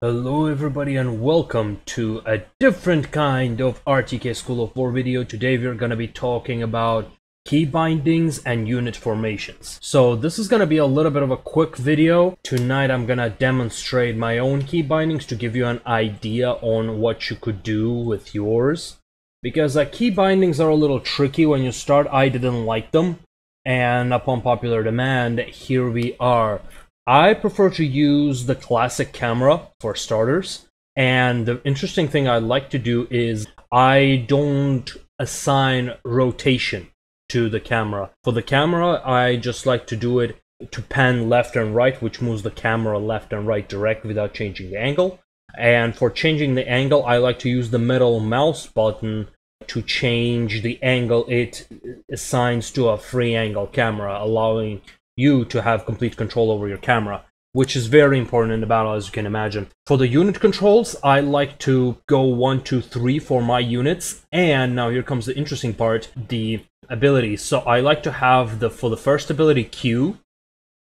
Hello everybody and welcome to a different kind of RTK School of War video. Today we're going to be talking about key bindings and unit formations. So this is going to be a little bit of a quick video. Tonight I'm going to demonstrate my own key bindings to give you an idea on what you could do with yours. Because key bindings are a little tricky when you start. I didn't like them, and upon popular demand, here we are. I prefer to use the classic camera for starters, and the interesting thing I like to do is I don't assign rotation to the camera. For the camera, I just like to do it to pan left and right, which moves the camera left and right direct without changing the angle. And for changing the angle, I like to use the middle mouse button to change the angle it assigns to a free angle camera, allowing you to have complete control over your camera, which is very important in the battle, as you can imagine. For the unit controls, I like to go 1, 2, 3 for my units, and now here comes the interesting part, the abilities. So I like to have for the first ability Q,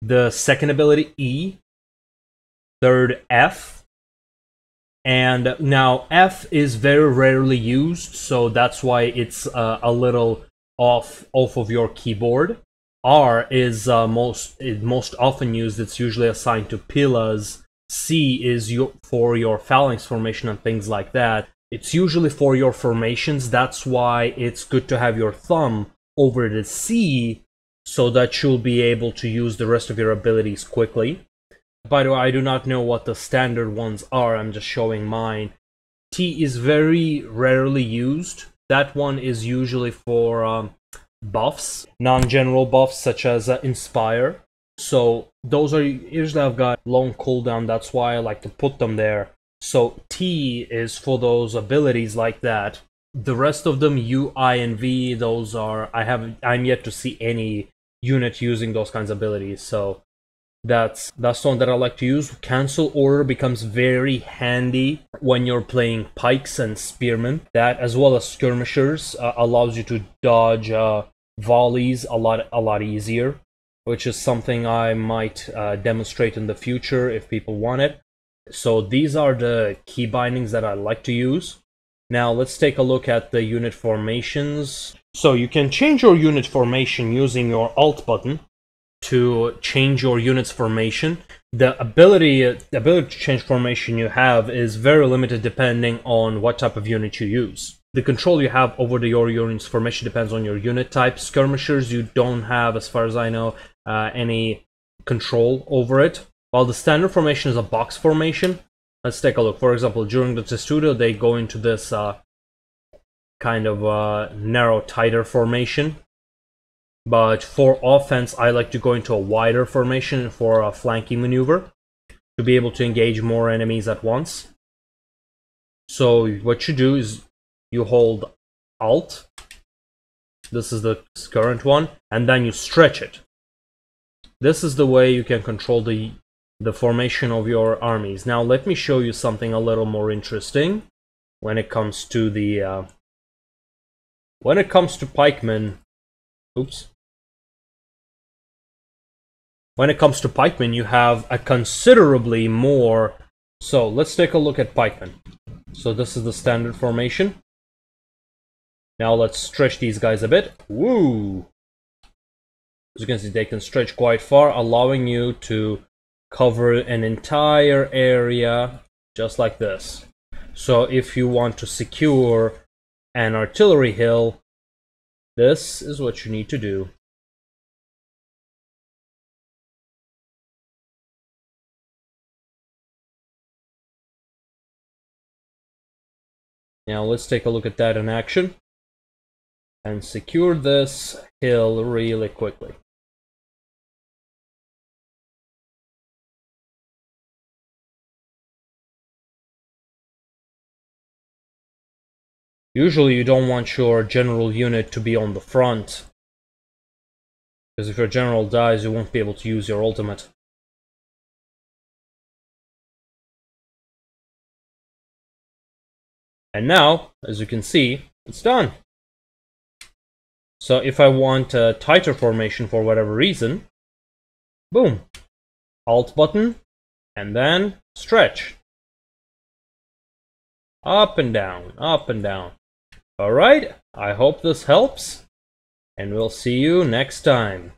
the second ability E, third F, and now F is very rarely used, so that's why it's a little off of your keyboard. R is most often used. It's usually assigned to pillars. C is for your phalanx formation and things like that. It's usually for your formations. That's why it's good to have your thumb over the C so that you'll be able to use the rest of your abilities quickly. By the way, I do not know what the standard ones are. I'm just showing mine. T is very rarely used. That one is usually for buffs, non-general buffs such as Inspire. So those are usually, I've got long cooldown, that's why I like to put them there. So T is for those abilities like that. The rest of them, U, I, and V, those are, I'm yet to see any unit using those kinds of abilities. So that's the one that I like to use. Cancel order becomes very handy when you're playing pikes and spearmen. That, as well as skirmishers, allows you to dodge volleys a lot easier, which is something I might demonstrate in the future if people want it. So these are the key bindings that I like to use. Now let's take a look at the unit formations. So you can change your unit formation using your Alt button to change your unit's formation. The ability to change formation you have is very limited depending on what type of unit you use. The control you have over your unit's formation depends on your unit type. Skirmishers, you don't have, as far as I know, any control over it. While the standard formation is a box formation, let's take a look. For example, during the testudo, they go into this kind of narrow, tighter formation. But for offense, I like to go into a wider formation for a flanking maneuver to be able to engage more enemies at once. So what you do is you hold Alt, this is the current one, and then you stretch it. This is the way you can control the formation of your armies. Now let me show you something a little more interesting when it comes to the pikemen. Oops. When it comes to pikemen, you have a considerably more. So let's take a look at pikemen. So this is the standard formation. Now let's stretch these guys a bit. Woo! As you can see, they can stretch quite far, allowing you to cover an entire area just like this. So if you want to secure an artillery hill, this is what you need to do. Now let's take a look at that in action and secure this hill really quickly. Usually you don't want your general unit to be on the front, because if your general dies, you won't be able to use your ultimate. And now, as you can see, it's done. So if I want a tighter formation for whatever reason, boom, Alt button, and then stretch. Up and down, up and down. Alright, I hope this helps, and we'll see you next time.